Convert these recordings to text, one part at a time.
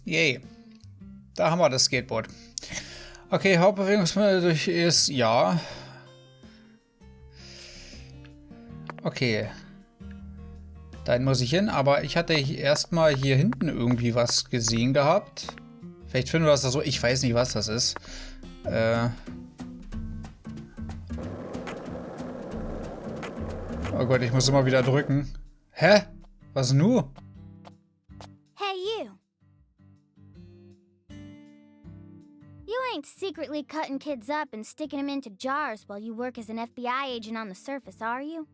Yay. Da haben wir das Skateboard. Okay, Hauptbewegungsmittel durch ist ja. Okay. Dahin muss ich hin, aber ich hatte erstmal hier hinten irgendwie was gesehen gehabt. Vielleicht finden wir das da so. Ich weiß nicht, was das ist. Oh Gott, ich muss immer wieder drücken. Hä? Was nu? Hey, you. You ain't secretly cutting kids up and sticking them into jars while you work as an FBI agent on the surface, are you?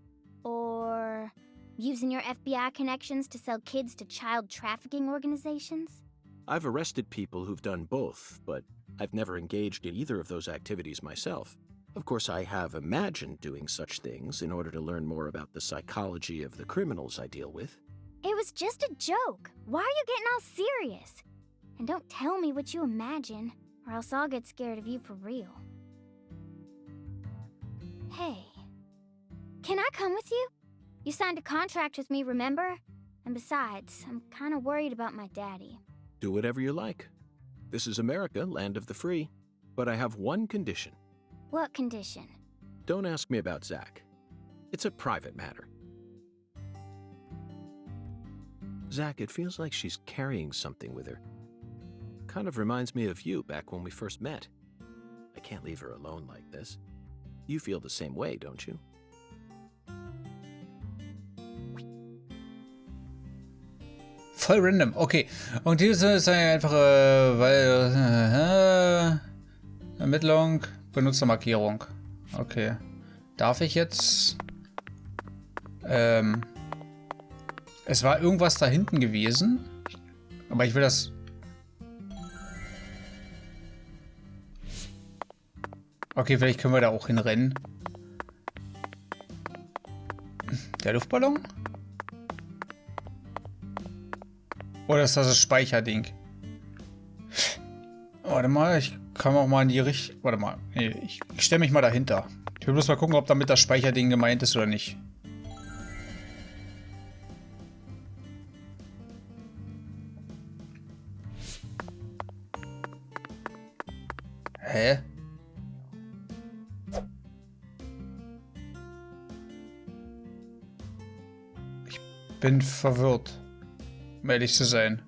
Or using your FBI connections to sell kids to child trafficking organizations? I've arrested people who've done both, but I've never engaged in either of those activities myself. Of course, I have imagined doing such things in order to learn more about the psychology of the criminals I deal with. It was just a joke. Why are you getting all serious? And don't tell me what you imagine, or else I'll get scared of you for real. Hey, can I come with you? You signed a contract with me, remember? And besides, I'm kind of worried about my daddy. Do whatever you like. This is America, land of the free. But I have one condition. What condition? Don't ask me about Zach. It's a private matter. Zach, it feels like she's carrying something with her. Kind of reminds me of you back when we first met. I can't leave her alone like this. You feel the same way, don't you? Voll random, okay. Und diese ist eine einfache Ermittlung, Benutzermarkierung. Okay. Darf ich jetzt... Es war irgendwas da hinten gewesen. Aber ich will das... Okay, vielleicht können wir da auch hinrennen. Der Luftballon? Oder ist das Speicherding? Warte mal, ich kann auch mal in die Richtung... Warte mal, nee, ich stelle mich mal dahinter. Ich will bloß mal gucken, ob damit das Speicherding gemeint ist oder nicht. Hä? Ich bin verwirrt. Um ehrlich zu sein.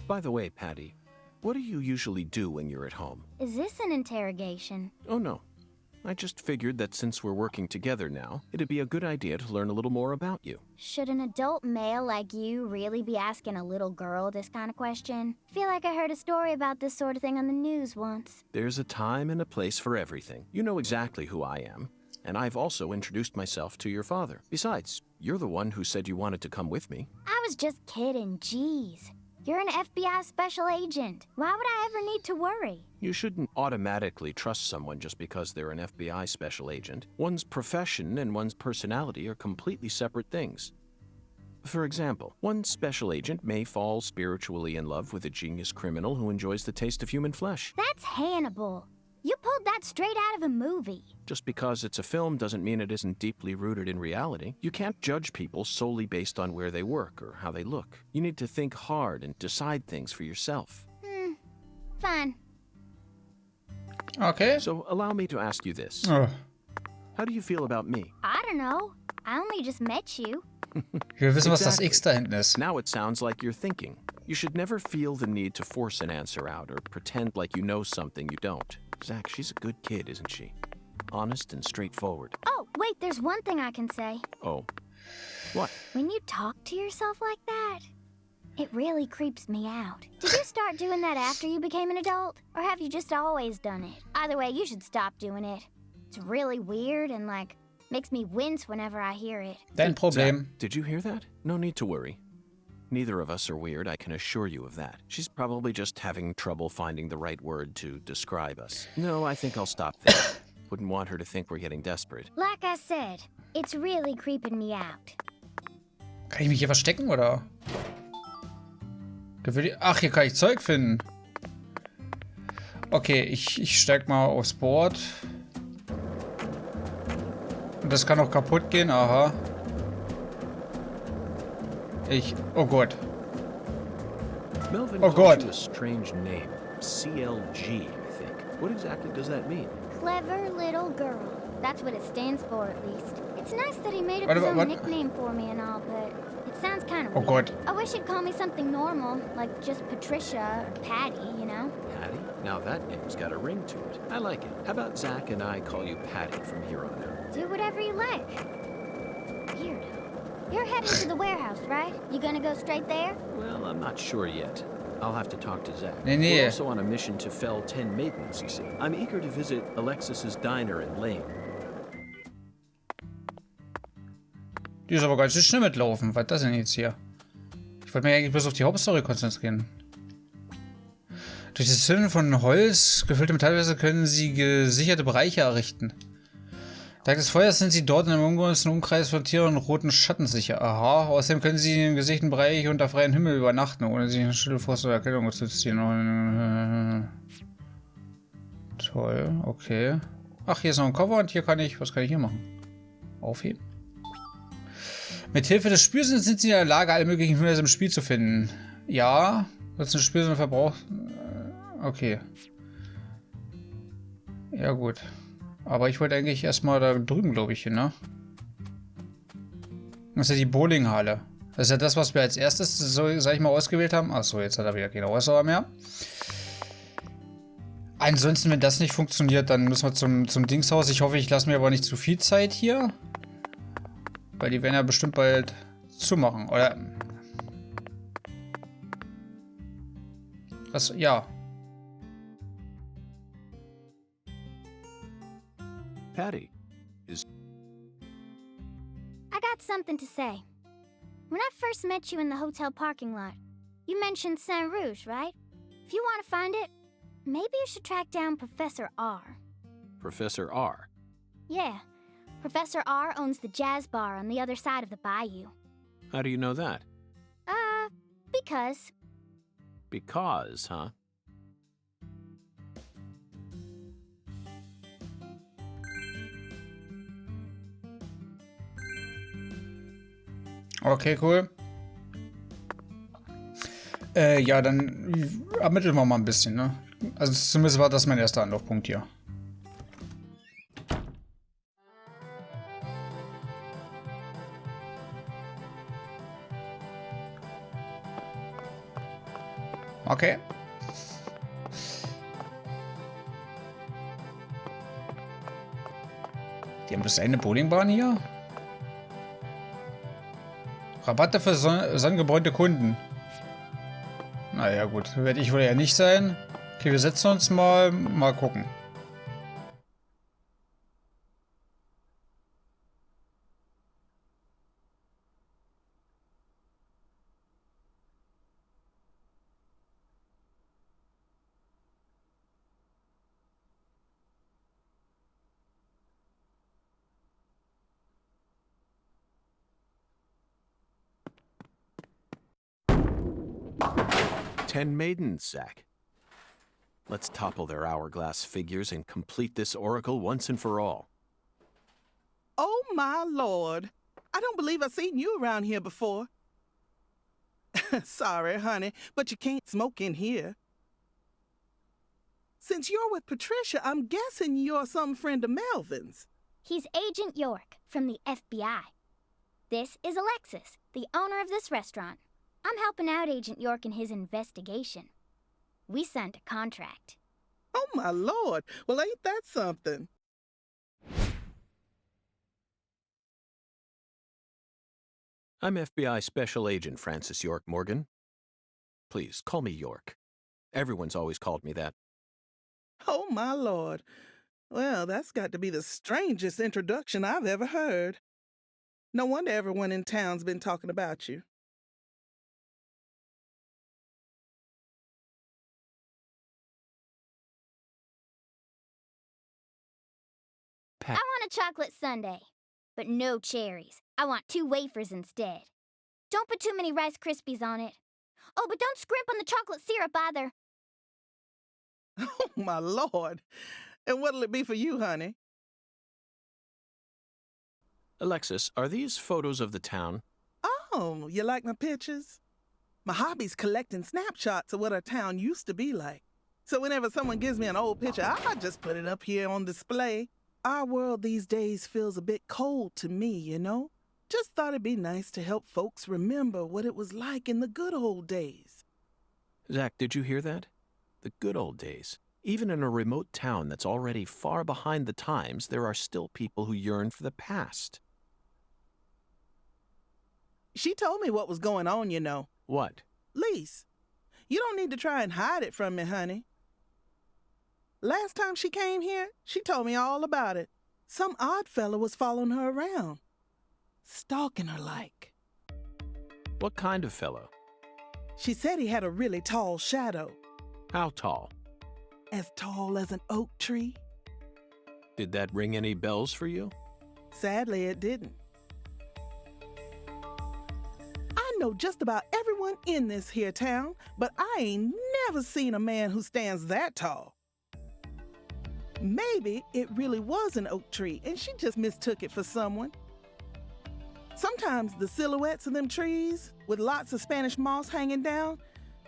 By the way, Patty, what do you usually do when you're at home? Is this an interrogation? Oh, no. I just figured that since we're working together now, it'd be a good idea to learn a little more about you. Should an adult male like you really be asking a little girl this kind of question? Feel like I heard a story about this sort of thing on the news once. There's a time and a place for everything. You know exactly who I am. And I've also introduced myself to your father. Besides, you're the one who said you wanted to come with me. I was just kidding, jeez. You're an FBI special agent. Why would I ever need to worry? You shouldn't automatically trust someone just because they're an FBI special agent. One's profession and one's personality are completely separate things. For example, one special agent may fall spiritually in love with a genius criminal who enjoys the taste of human flesh. That's Hannibal. You pulled that straight out of a movie. Just because it's a film doesn't mean it isn't deeply rooted in reality. You can't judge people solely based on where they work or how they look. You need to think hard and decide things for yourself. Fine. Okay. So allow me to ask you this. Oh. How do you feel about me? I don't know. I only just met you. Ich will wissen, was das Exactly. X da hinten ist. Now it sounds like you're thinking. You should never feel the need to force an answer out or pretend like you know something you don't. Zach, she's a good kid, isn't she? Honest and straightforward. Oh, wait, there's one thing I can say. Oh. What? When you talk to yourself like that, it really creeps me out. Did you start doing that after you became an adult? Or have you just always done it? Either way, you should stop doing it. It's really weird and, like, makes me wince whenever I hear it. Dein Problem. Zach, did you hear that? No need to worry. Neither of us are weird, I can assure you of that. She's probably just having trouble finding the right word to describe us. No, I think I'll stop there. Wouldn't want her to think we're getting desperate. Like I said, it's really creeping me out. Kann ich mich hier verstecken, oder? Ach, hier kann ich Zeug finden. Okay, ich steig mal aufs Board. Und das kann auch kaputt gehen, aha. Oh Gott. Melvin Oh, called God. you a strange name. CLG, I think. What exactly does that mean? Clever little girl. That's what it stands for, at least. It's nice that he made up What his about- own what? nickname for me and all, but it sounds kind of Oh, weird. God. I wish he'd call me something normal, like just Patricia or Patty, you know? Patty? Now that name's got a ring to it. I like it. How about Zach and I call you Patty from here on out? Do whatever you like. Weirdo. You're heading to the warehouse, right? You gonna go straight there? Well, I'm not sure yet. I'll have to talk to Zach. Nee, nee. We're also on a mission to fell 10 maidens, you see. I'm eager to visit Alexis's diner in Lane. Die ist aber ganz schön schnell mitlaufen. Was ist das denn jetzt hier? Ich wollte mich eigentlich bloß auf die Hauptstory konzentrieren. Durch das Zünden von Holz, gefüllte Metallwässer, können sie gesicherte Bereiche errichten. Dank des Feuers sind sie dort in einem ungefähren Umkreis von Tieren und roten Schatten sicher. Aha, außerdem können sie im gesicherten Bereich unter freiem Himmel übernachten, ohne sich in Schüttelfrost oder Erkältung zu ziehen. Toll, okay. Ach, hier ist noch ein Cover und hier kann ich, was kann ich hier machen? Aufheben. Mit Hilfe des Spürsinns sind sie in der Lage, alle möglichen Hinweise im Spiel zu finden. Ja, das ist ein Spürsinn verbraucht. Okay. Ja, gut. Aber ich wollte eigentlich erstmal da drüben, glaube ich, hin, ne? Das ist ja die Bowlinghalle. Das ist ja das, was wir als erstes, so, sag ich mal, ausgewählt haben. Achso, jetzt hat er wieder keine Ausdauer mehr. Ansonsten, wenn das nicht funktioniert, dann müssen wir zum Dingshaus. Ich hoffe, ich lasse mir aber nicht zu viel Zeit hier. Weil die werden ja bestimmt bald zumachen, oder? Was? Ja. Patty, is... I got something to say. When I first met you in the hotel parking lot, you mentioned Saint Rouge, right? If you want to find it, maybe you should track down Professor R. Professor R. Yeah, Professor R owns the jazz bar on the other side of the bayou. How do you know that? Because. Because, huh? Okay, cool. Ja, dann ermitteln wir mal ein bisschen, ne? Also zumindest war das mein erster Anlaufpunkt hier. Okay. Die haben bloß eine Bowlingbahn hier? Rabatte für sonnengebräunte Kunden. Naja, gut. Werde ich wohl ja nicht sein. Okay, wir setzen uns mal gucken. Ten maidens, Zach. Let's topple their hourglass figures and complete this oracle once and for all. Oh, my Lord. I don't believe I've seen you around here before. Sorry, honey, but you can't smoke in here. Since you're with Patricia, I'm guessing you're some friend of Melvin's. He's Agent York from the FBI. This is Alexis, the owner of this restaurant. I'm helping out Agent York in his investigation. We signed a contract. Oh, my Lord. Well, ain't that something? I'm FBI Special Agent Francis York Morgan. Please, call me York. Everyone's always called me that. Oh, my Lord. Well, that's got to be the strangest introduction I've ever heard. No wonder everyone in town's been talking about you. I want a chocolate sundae, but no cherries. I want 2 wafers instead. Don't put too many Rice Krispies on it. Oh, but don't scrimp on the chocolate syrup either. Oh, my Lord. And what'll it be for you, honey? Alexis, are these photos of the town? Oh, you like my pictures? My hobby's collecting snapshots of what our town used to be like. So whenever someone gives me an old picture, I just put it up here on display. Our world these days feels a bit cold to me, you know? Just thought it'd be nice to help folks remember what it was like in the good old days. Zach, did you hear that? The good old days. Even in a remote town that's already far behind the times, there are still people who yearn for the past. She told me what was going on, you know. What? Lise, you don't need to try and hide it from me, honey. Last time she came here, she told me all about it. Some odd fella was following her around, stalking her like. What kind of fellow? She said he had a really tall shadow, How tall? as tall as an oak tree. Did that ring any bells for you? Sadly, it didn't. I know just about everyone in this here town, but I ain't never seen a man who stands that tall. Maybe it really was an oak tree and she just mistook it for someone. Sometimes the silhouettes of them trees with lots of Spanish moss hanging down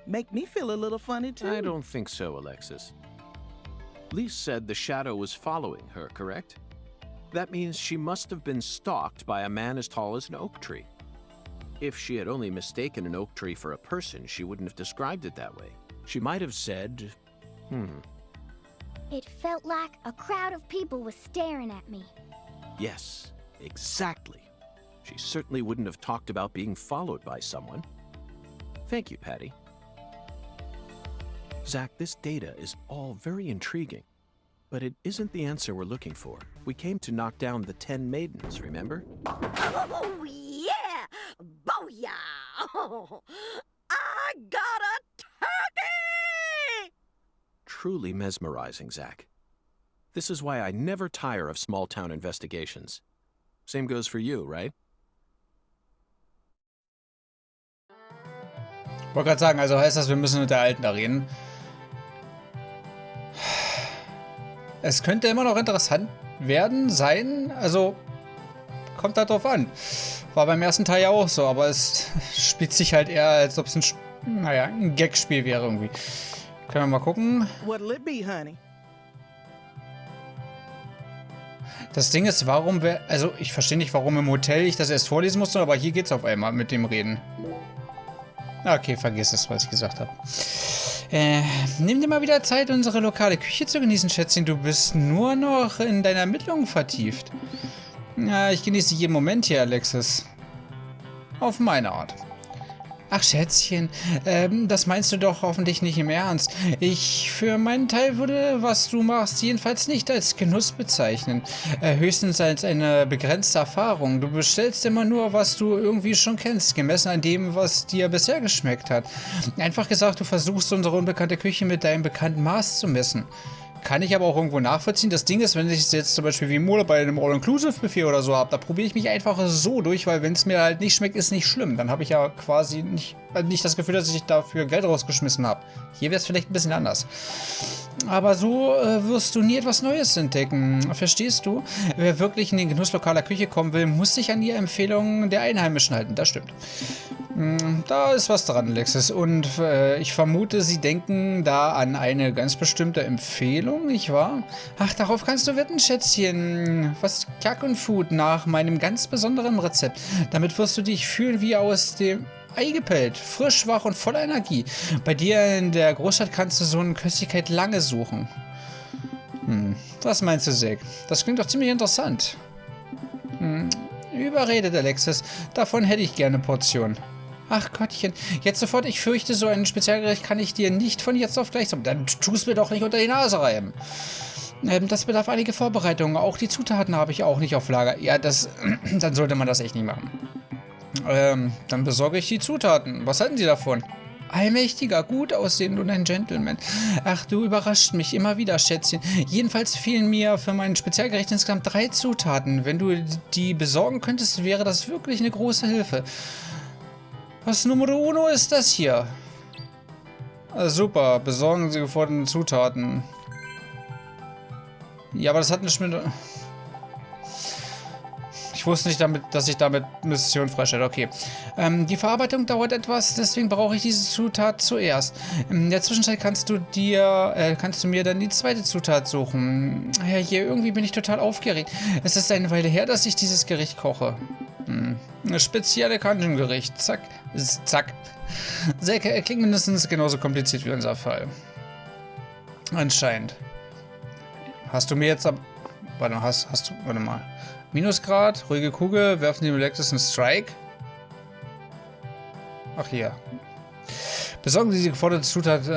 make me feel a little funny too. I don't think so, Alexis. Lise said the shadow was following her, correct? That means she must have been stalked by a man as tall as an oak tree. If she had only mistaken an oak tree for a person, she wouldn't have described it that way. She might have said, It felt like a crowd of people was staring at me. Yes, exactly. She certainly wouldn't have talked about being followed by someone. Thank you, Patty. Zach, this data is all very intriguing, but it isn't the answer we're looking for. We came to knock down the 10 maidens, remember? Oh, yeah! Booyah! Oh, I got a turkey! Truly mesmerizing, Zach. This is why I never tire of small-town investigations. Same goes for you, right? Ich wollte gerade sagen, also heißt das, wir müssen mit der Alten da reden. Es könnte immer noch interessant werden, sein, also kommt halt drauf an. War beim ersten Teil ja auch so, aber es spielt sich halt eher, als ob es ein Gag-Spiel wäre irgendwie. Können wir mal gucken. What'll it be, honey? Das Ding ist, warum also ich verstehe nicht, warum im Hotel ich das erst vorlesen musste, aber hier geht's auf einmal mit dem Reden. Okay, vergiss es, was ich gesagt habe. Nimm dir mal wieder Zeit, unsere lokale Küche zu genießen, Schätzchen. Du bist nur noch in deine Ermittlungen vertieft. Ja, ich genieße jeden Moment hier, Alexis. Auf meine Art. Ach, Schätzchen, das meinst du doch hoffentlich nicht im Ernst. Ich für meinen Teil würde, was du machst, jedenfalls nicht als Genuss bezeichnen. Höchstens als eine begrenzte Erfahrung. Du bestellst immer nur, was du irgendwie schon kennst, gemessen an dem, was dir bisher geschmeckt hat. Einfach gesagt, du versuchst unsere unbekannte Küche mit deinem bekannten Maß zu messen. Kann ich aber auch irgendwo nachvollziehen. Das Ding ist, wenn ich es jetzt zum Beispiel wie Mole bei einem All-Inclusive-Buffet oder so habe, da probiere ich mich einfach so durch, weil wenn es mir halt nicht schmeckt, ist nicht schlimm. Dann habe ich ja quasi nicht das Gefühl, dass ich dafür Geld rausgeschmissen habe. Hier wäre es vielleicht ein bisschen anders. Aber so wirst du nie etwas Neues entdecken. Verstehst du? Wer wirklich in den Genuss lokaler Küche kommen will, muss sich an die Empfehlungen der Einheimischen halten. Das stimmt. Da ist was dran, Alexis. Und ich vermute, Sie denken da an eine ganz bestimmte Empfehlung, nicht wahr? Ach, darauf kannst du wetten, Schätzchen. Was Kack und Food nach meinem ganz besonderen Rezept. Damit wirst du dich fühlen wie aus dem Ei gepellt. Frisch, wach und voller Energie. Bei dir in der Großstadt kannst du so eine Köstlichkeit lange suchen. Was meinst du, Zack? Das klingt doch ziemlich interessant. Überredet, Alexis. Davon hätte ich gerne eine Portion. Ach Gottchen, jetzt sofort, ich fürchte, so ein Spezialgericht kann ich dir nicht von jetzt auf gleich sagen. Dann tust mir doch nicht unter die Nase reiben. Das bedarf einige Vorbereitungen. Auch die Zutaten habe ich auch nicht auf Lager. Ja, dann sollte man das echt nicht machen. Dann besorge ich die Zutaten. Was halten Sie davon? Allmächtiger, gut aussehend und ein Gentleman. Ach, du überrascht mich immer wieder, Schätzchen. Jedenfalls fehlen mir für mein Spezialgericht insgesamt 3 Zutaten. Wenn du die besorgen könntest, wäre das wirklich eine große Hilfe. Was Numero uno ist das hier? Super, besorgen Sie geforderten Zutaten. Ja, aber das hat nicht mit... Ich Ich wusste nicht, dass ich damit Mission freistelle. Okay. Die Verarbeitung dauert etwas, deswegen brauche ich diese Zutat zuerst. In der Zwischenzeit kannst du mir dann die zweite Zutat suchen. Ja, hier, irgendwie bin ich total aufgeregt. Es ist eine Weile her, dass ich dieses Gericht koche. Ein spezielle Kanjin-Gericht. Zack. Zack. Säcke klingt mindestens genauso kompliziert wie unser Fall. Anscheinend. Hast du mir jetzt warte mal. Minusgrad, ruhige Kugel, werfen die elektrischen Strike. Ach hier. Besorgen Sie die geforderte Zutat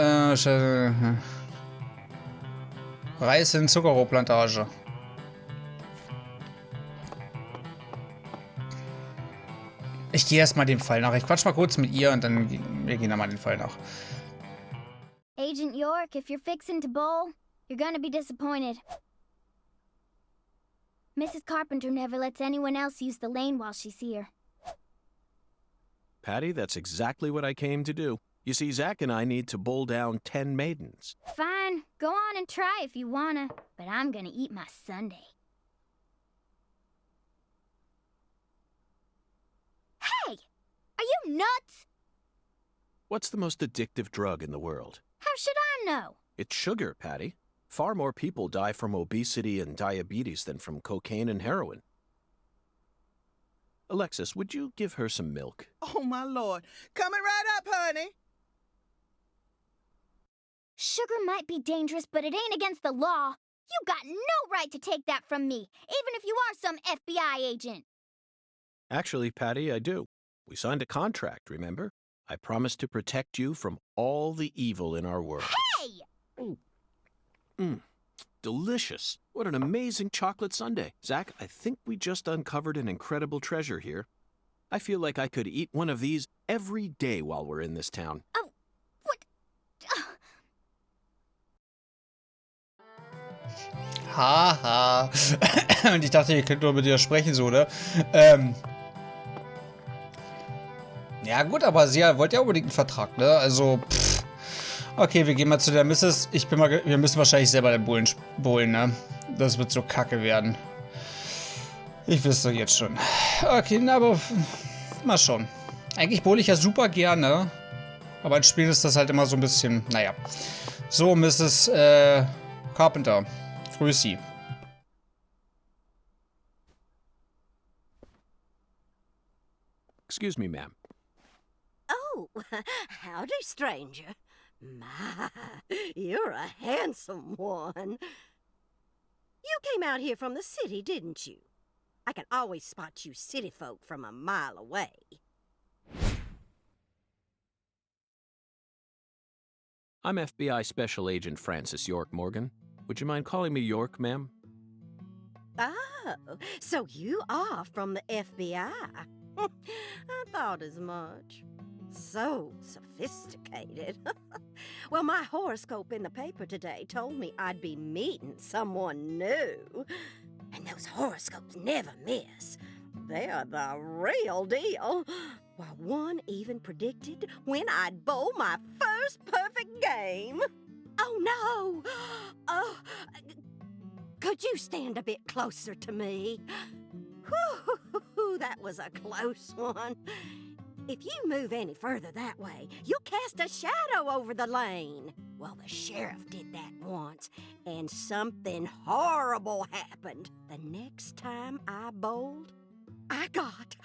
Reis in Zuckerrohrplantage. Ich gehe erstmal dem Fall nach. Ich quatsch mal kurz mit ihr und dann wir gehen dann mal den Fall nach. Agent York, if you're fixing to bowl, you're gonna be disappointed. Mrs. Carpenter never lets anyone else use the lane while she's here. Patty, that's exactly what I came to do. You see, Zach and I need to bowl down 10 maidens. Fine, go on and try if you wanna, but I'm gonna eat my sundae. Hey! Are you nuts? What's the most addictive drug in the world? How should I know? It's sugar, Patty. Far more people die from obesity and diabetes than from cocaine and heroin. Alexis, would you give her some milk? Oh, my Lord. Coming right up, honey. Sugar might be dangerous, but it ain't against the law. You got no right to take that from me, even if you are some FBI agent. Actually, Patty, I do. We signed a contract, remember? I promised to protect you from all the evil in our world. Hey! Delicious. What an amazing chocolate sundae. Zach, I think we just uncovered an incredible treasure here. I feel like I could eat one of these every day while we're in this town. Oh, what? Haha. Und ich dachte, ihr könnt nur mit ihr sprechen, so, ne? Ja gut, aber sie wollte ja unbedingt einen Vertrag, ne? Also, okay, wir gehen mal zu der Mrs. Wir müssen wahrscheinlich selber den Bullen, ne? Das wird so kacke werden. Ich wüsste jetzt schon. Okay, na, aber mal schauen. Eigentlich bohle ich ja super gerne. Aber in Spielen ist das halt immer so ein bisschen, naja. So, Mrs. Carpenter. Grüß Sie. Excuse me, ma'am. Oh, howdy, stranger. My, you're a handsome one. You came out here from the city, didn't you? I can always spot you city folk from a mile away. I'm FBI Special Agent Francis York Morgan. Would you mind calling me York, ma'am? Oh, so you are from the FBI. I thought as much. So sophisticated. Well, my horoscope in the paper today told me I'd be meeting someone new. And those horoscopes never miss. They're the real deal. Well, one even predicted when I'd bowl my first perfect game. Oh, no. Oh, could you stand a bit closer to me? Whew, that was a close one. If you move any further that way, you'll cast a shadow over the lane. Well, the sheriff did that once, and something horrible happened. The next time I bowled, I got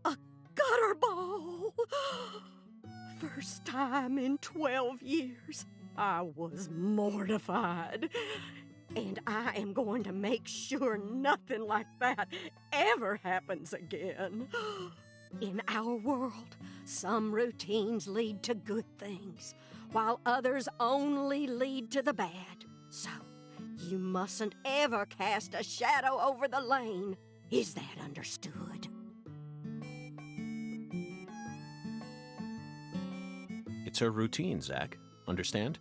a gutter ball. First time in 12 years. I was mortified. And I am going to make sure nothing like that ever happens again. In our world, some routines lead to good things, while others only lead to the bad. So, you mustn't ever cast a shadow over the lane. Is that understood? It's her routine, Zach. Understand?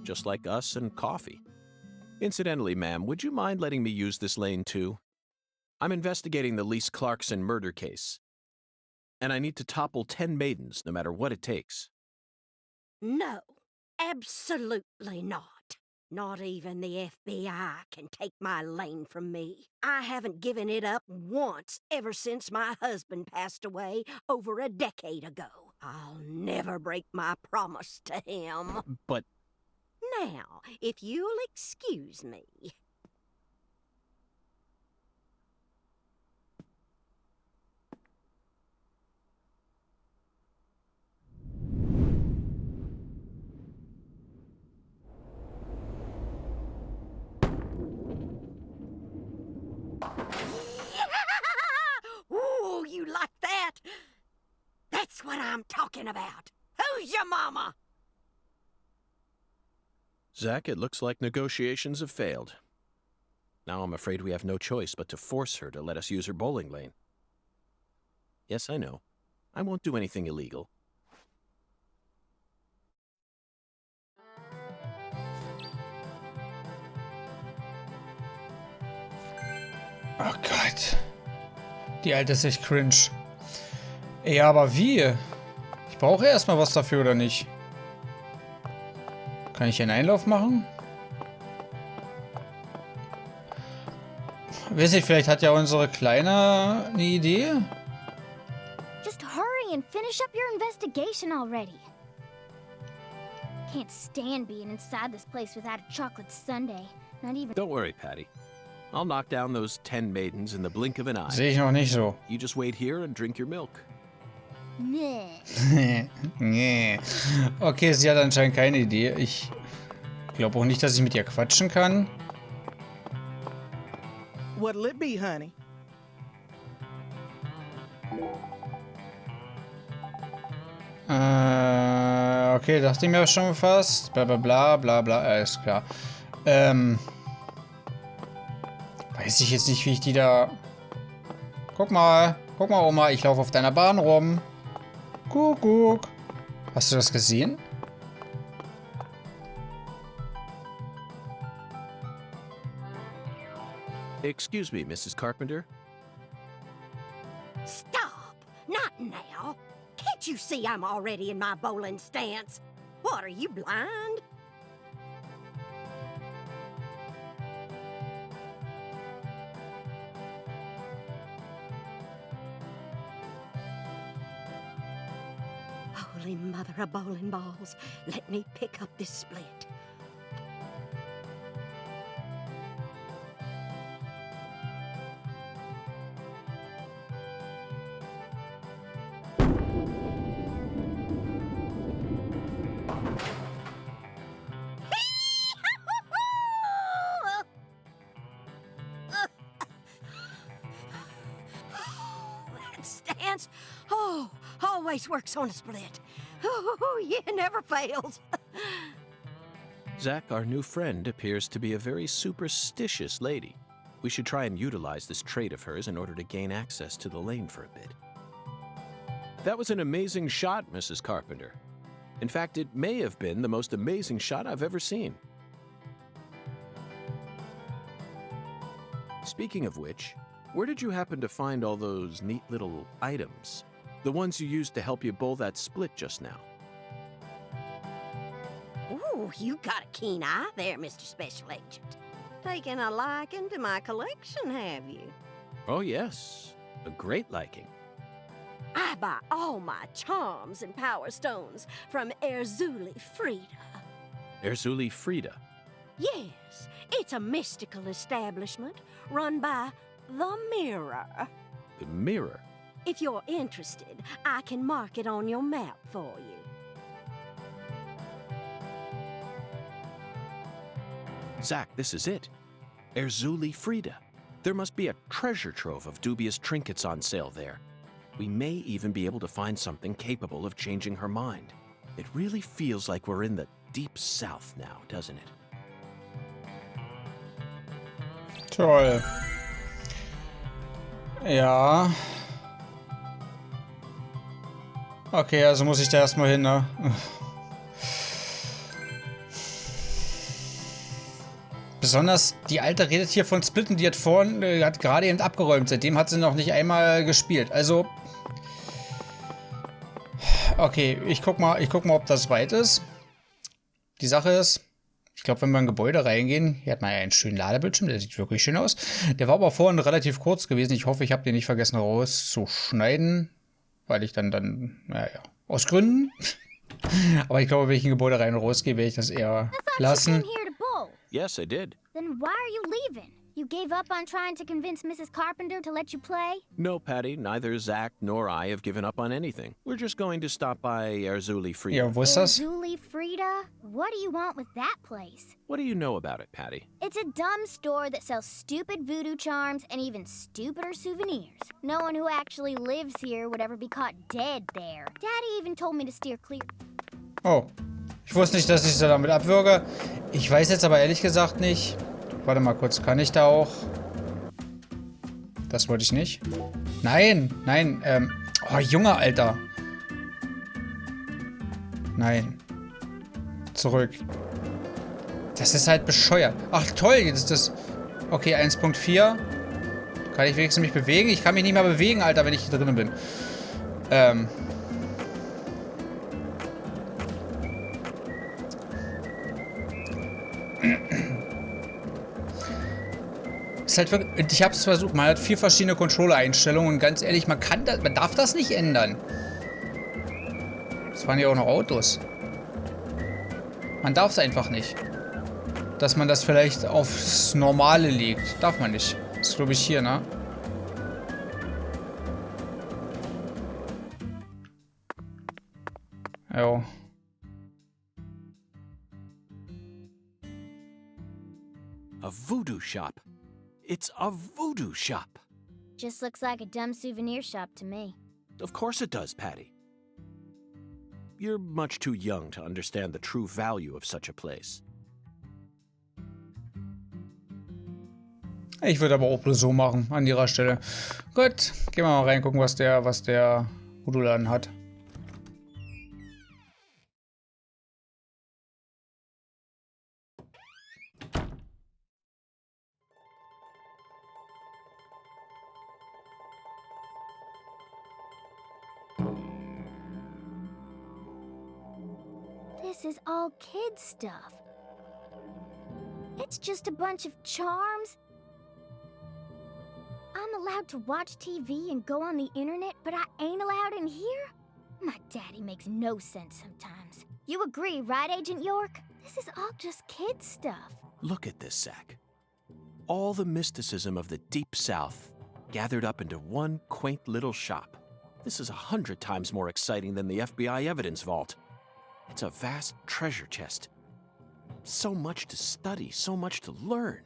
Just like us and coffee. Incidentally, ma'am, would you mind letting me use this lane too? I'm investigating the Lise Clarkson murder case. And I need to topple 10 maidens, no matter what it takes. No, absolutely not. Not even the FBI can take my lane from me. I haven't given it up once ever since my husband passed away over a decade ago. I'll never break my promise to him. But Now, if you'll excuse me. Ooh, you like that? That's what I'm talking about. Who's your mama? Zach, it looks like negotiations have failed. Now I'm afraid we have no choice but to force her to let us use her bowling lane. Yes, I know. I won't do anything illegal. Oh Gott. Die alte ist echt cringe. Ja, aber wie? Ich brauche erstmal was dafür, oder nicht? Kann ich hier einen Einlauf machen? Weiß nicht, vielleicht hat ja unsere Kleine eine Idee? Just hurry and finish up your investigation already. Can't stand being inside this place without a chocolate sundae. Not even. Don't worry, Patty. I'll knock down those 10 maidens in the blink of an eye. Sehe ich noch nicht so. You just wait here and drink your milk. Meh. Nee. Okay, sie hat anscheinend keine Idee. Ich glaube auch nicht, dass ich mit ihr quatschen kann. What'll it be, honey? Okay, dachte ich mir schon fast. Bla bla bla bla bla, alles klar. Weiß ich jetzt nicht, wie ich die da... Guck mal, Oma, ich laufe auf deiner Bahn rum. Kuckuck. Hast du das gesehen? Excuse me, Mrs. Carpenter. Stop! Not now! Can't you see I'm already in my bowling stance? What, are you blind? Holy mother of bowling balls, let me pick up this split. That stance, always works on a split. Oh, yeah, never fails. Zach, our new friend, appears to be a very superstitious lady. We should try and utilize this trait of hers in order to gain access to the lane for a bit. That was an amazing shot, Mrs. Carpenter. In fact, it may have been the most amazing shot I've ever seen. Speaking of which, where did you happen to find all those neat little items? The ones you used to help you bowl that split just now. Ooh, you got a keen eye there, Mr. Special Agent. Taking a liking to my collection, have you? Oh, yes. A great liking. I buy all my charms and power stones from Erzuli Frida. Erzuli Frida. Yes, it's a mystical establishment run by the Mirror. The Mirror? If you're interested, I can mark it on your map for you. Zach, this is it. Erzuli Frida. There must be a treasure trove of dubious trinkets on sale there. We may even be able to find something capable of changing her mind. It really feels like we're in the deep south now, doesn't it? Toll. Ja. Okay, also muss ich da erstmal hin, ne? Besonders die Alte redet hier von Splitten, die hat gerade eben abgeräumt. Seitdem hat sie noch nicht einmal gespielt. Also. Okay, ich guck mal, ob das weit ist. Die Sache ist, ich glaube, wenn wir in ein Gebäude reingehen, hier hat man ja einen schönen Ladebildschirm, der sieht wirklich schön aus. Der war aber vorhin relativ kurz gewesen. Ich hoffe, ich habe den nicht vergessen rauszuschneiden, weil ich dann, naja, aus Gründen. Aber ich glaube, wenn ich in ein Gebäude rein und rausgehe, werde ich das eher lassen. You came here to bowl. Yes, I did. Then why are you leaving? You gave up on trying to convince Mrs. Carpenter to let you play? No, Patty, neither Zach nor I have given up on anything. We're just going to stop by Erzuli Frida. Ja, wo ist das? Zuli Frida? What do you want with that place? What do you know about it, Patty? It's a dumb store that sells stupid voodoo charms and even stupider souvenirs. No one who actually lives here would ever be caught dead there. Daddy even told me to steer clear. Oh. Ich wusste nicht, dass ich sie damit abwürge. Ich weiß jetzt aber ehrlich gesagt nicht. Warte mal kurz, kann ich da auch... Das wollte ich nicht. Nein, oh, Junge, Alter. Nein. Zurück. Das ist halt bescheuert. Ach, toll, jetzt ist das... Okay, 1.4. Kann ich wenigstens mich bewegen? Ich kann mich nicht mehr bewegen, Alter, wenn ich hier drin bin. Ist halt wirklich, ich habe es versucht, man hat 4 verschiedene Controller-Einstellungen und ganz ehrlich, man darf das nicht ändern. Es waren ja auch noch Autos. Man darf es einfach nicht. Dass man das vielleicht aufs Normale legt. Darf man nicht. Das ist, glaube ich, hier, ne? Jo. A voodoo shop. It's a voodoo shop. Just looks like a dumb souvenir shop to me. Of course it does, Patty. You're much too young to understand the true value of such a place. Ich würde aber auch bloß so machen, an ihrer Stelle. Gut, gehen wir mal reingucken, was der Voodoo-Laden hat. This is all kid stuff. It's just a bunch of charms. I'm allowed to watch TV and go on the internet, but I ain't allowed in here? My daddy makes no sense sometimes. You agree, right, Agent York? This is all just kid stuff. Look at this, Zach. All the mysticism of the Deep South gathered up into one quaint little shop. This is 100 times more exciting than the FBI evidence vault. It's a vast treasure chest. So much to study, so much to learn.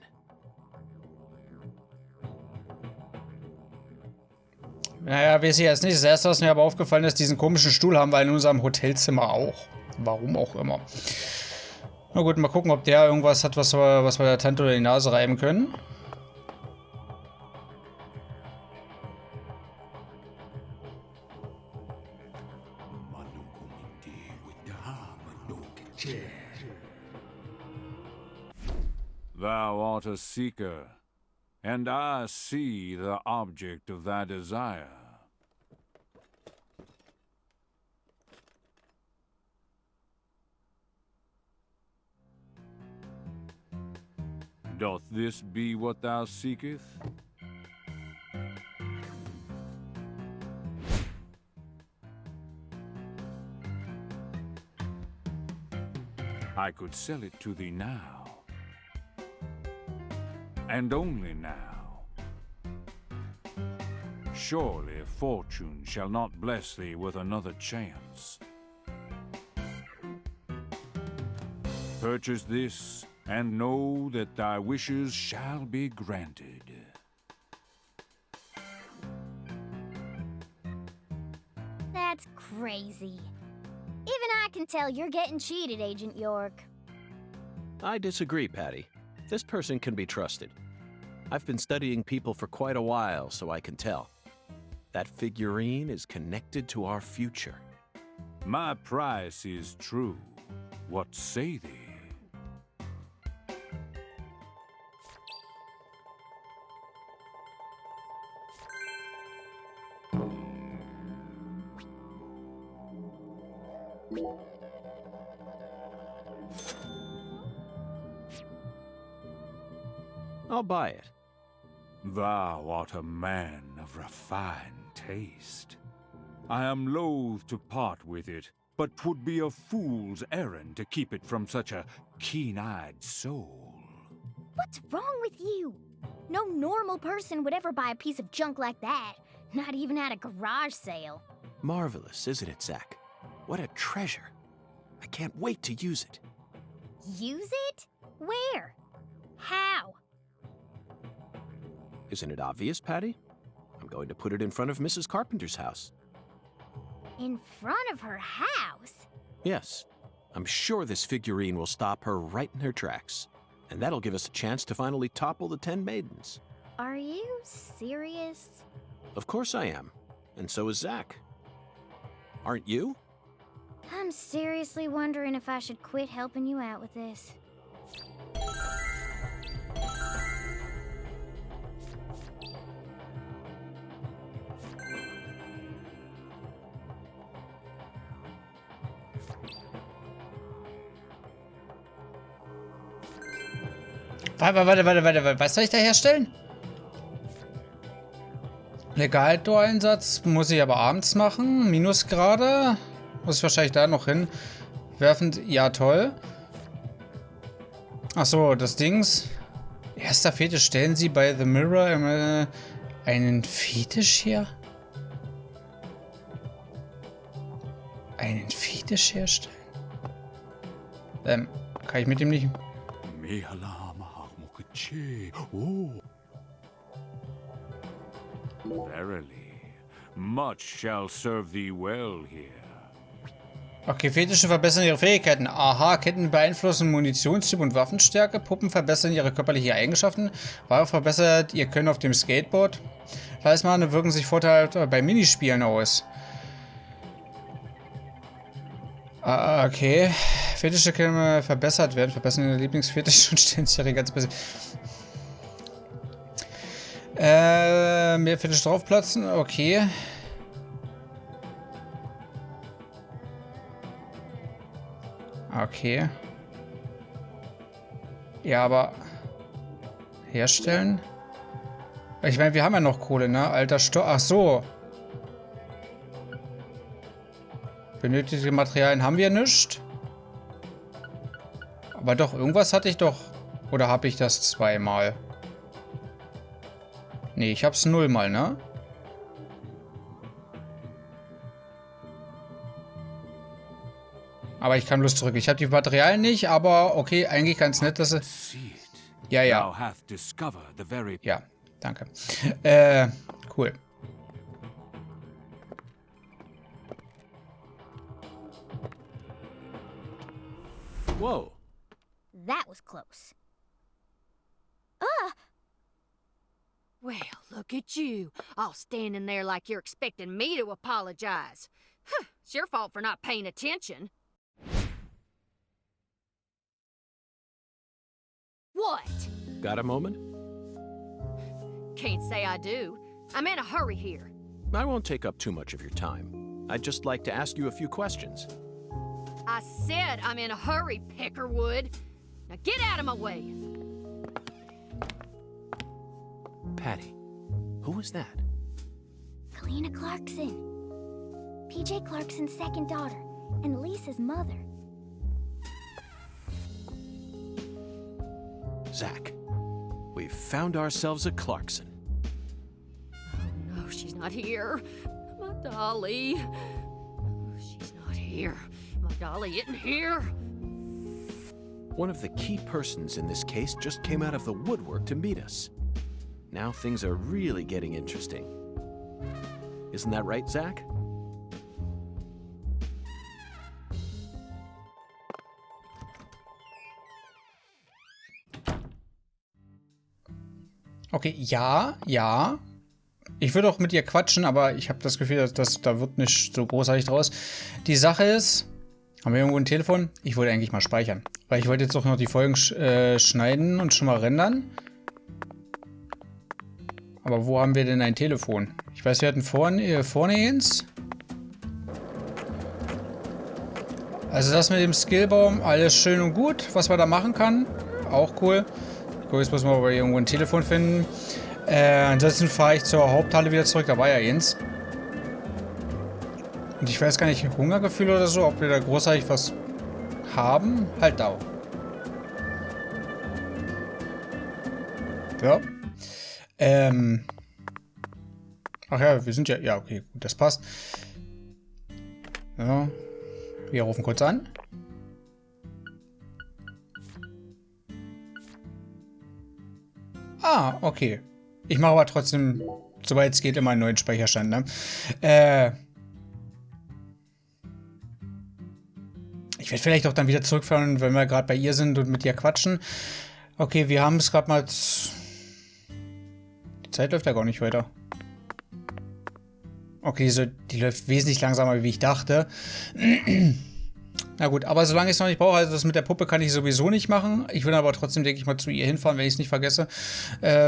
Naja, wir sehen jetzt nicht. Das erste, was mir aber aufgefallen ist, diesen komischen Stuhl haben wir in unserem Hotelzimmer auch. Warum auch immer. Na gut, mal gucken, ob der irgendwas hat, was wir der Tante oder die Nase reiben können. Thou art a seeker, and I see the object of thy desire. Doth this be what thou seekest? I could sell it to thee now. And only now. Surely fortune shall not bless thee with another chance. Purchase this, and know that thy wishes shall be granted. That's crazy. Even I can tell you're getting cheated, Agent York. I disagree, Patty. This person can be trusted. I've been studying people for quite a while, so I can tell. That figurine is connected to our future. My price is true. What say thee? I'll buy it. Thou art a man of refined taste. I am loath to part with it, but 'twould be a fool's errand to keep it from such a keen-eyed soul. What's wrong with you? No normal person would ever buy a piece of junk like that. Not even at a garage sale. Marvelous, isn't it, Zach? What a treasure. I can't wait to use it. Use it? Where? How? Isn't it obvious, Patty? I'm going to put it in front of Mrs. Carpenter's house. In front of her house? Yes. I'm sure this figurine will stop her right in her tracks. And that'll give us a chance to finally topple the 10 maidens. Are you serious? Of course I am. And so is Zach. Aren't you? I'm seriously wondering if I should quit helping you out with this. Warte. Was soll ich da herstellen? Legaltor-Einsatz muss ich aber abends machen. Minusgrade. Muss ich wahrscheinlich da noch hin. Werfend. Ja, toll. Achso, das Dings. Erster Fetisch. Stellen Sie bei The Mirror einen Fetisch her? Einen Fetisch herstellen? Kann ich mit dem nicht... Oh. Verily, much shall serve thee well here. Okay, Fetische verbessern ihre Fähigkeiten. Aha, Ketten beeinflussen Munitionstyp und Waffenstärke. Puppen verbessern ihre körperlichen Eigenschaften. Ware verbessert ihr Können auf dem Skateboard. Talismane wirken sich vorteilhaft bei Minispielen aus. Okay. Fetische können verbessert werden. Verbessern ihre Lieblingsfetische und stellen sich ihre ganze Person. Mehr Fetische draufplatzen. Okay. Okay. Ja, aber... Herstellen? Ich meine, wir haben ja noch Kohle, ne? Alter Stoff. Ach so. Benötigte Materialien haben wir nicht. Aber doch, irgendwas hatte ich doch. Oder habe ich das zweimal? Nee, ich hab's 0-mal, ne? Aber ich kann bloß zurück. Ich habe die Materialien nicht, aber okay, eigentlich ganz nett, dass sie... Ja. Ja, danke. Cool. Whoa. That was close. Well, look at you, all standing there like you're expecting me to apologize. Huh, it's your fault for not paying attention. What? Got a moment? Can't say I do. I'm in a hurry here. I won't take up too much of your time. I'd just like to ask you a few questions. I said I'm in a hurry, Peckerwood. Now get out of my way. Patty, who was that? Kalina Clarkson. PJ Clarkson's second daughter, and Lisa's mother. Zach, we've found ourselves a Clarkson. Oh no, she's not here. My dolly. Oh, she's not here. My dolly isn't here. One of the key persons in this case just came out of the woodwork to meet us. Now things are really getting interesting. Isn't that right, Zach? Okay, ja. Ich würde auch mit ihr quatschen, aber ich habe das Gefühl, dass da wird nicht so großartig draus. Die Sache ist, haben wir irgendwo ein Telefon? Ich wollte eigentlich mal speichern. Weil ich wollte jetzt auch noch die Folgen schneiden und schon mal rendern. Aber wo haben wir denn ein Telefon? Ich weiß, wir hatten vorne eins. Also das mit dem Skillbaum, alles schön und gut, was man da machen kann. Auch cool. Guck jetzt muss mal, ob wir irgendwo ein Telefon finden. Ansonsten fahre ich zur Haupthalle wieder zurück. Da war ja Jens. Und ich weiß gar nicht, Hungergefühl oder so, ob wir da großartig was haben. Halt da. Ja. Ach ja, wir sind ja... Ja, okay, gut, das passt. Ja. Wir rufen kurz an. Ah, okay. Ich mache aber trotzdem, soweit es geht, immer einen neuen Speicherstand, ne? Ich werde vielleicht auch dann wieder zurückfahren, wenn wir gerade bei ihr sind und mit ihr quatschen. Okay, wir haben es gerade mal... Die Zeit läuft ja gar nicht weiter. Okay, die läuft wesentlich langsamer, wie ich dachte. Na gut, aber solange ich es noch nicht brauche, also das mit der Puppe kann ich sowieso nicht machen. Ich will aber trotzdem, denke ich mal, zu ihr hinfahren, wenn ich es nicht vergesse.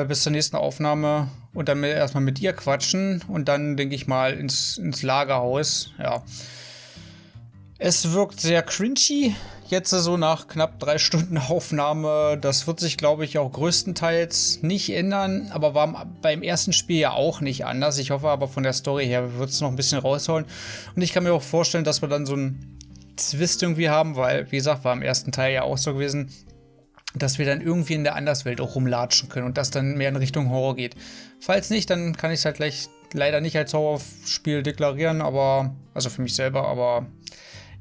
Bis zur nächsten Aufnahme und dann erstmal mit ihr quatschen und dann, denke ich mal, ins Lagerhaus. Ja. Es wirkt sehr cringy. Jetzt so nach knapp 3 Stunden Aufnahme. Das wird sich, glaube ich, auch größtenteils nicht ändern. Aber war beim ersten Spiel ja auch nicht anders. Ich hoffe aber von der Story her wird es noch ein bisschen rausholen. Und ich kann mir auch vorstellen, dass wir dann so einen Twist irgendwie haben. Weil, wie gesagt, war im ersten Teil ja auch so gewesen, dass wir dann irgendwie in der Anderswelt auch rumlatschen können. Und das dann mehr in Richtung Horror geht. Falls nicht, dann kann ich es halt gleich leider nicht als Horrorspiel deklarieren. Aber, also für mich selber, aber...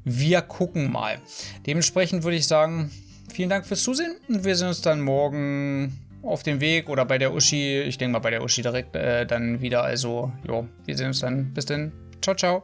Wir gucken mal. Dementsprechend würde ich sagen, vielen Dank fürs Zusehen und wir sehen uns dann morgen auf dem Weg oder bei der Uschi. Ich denke mal bei der Uschi direkt dann wieder. Also, jo, wir sehen uns dann. Bis dann. Ciao, ciao.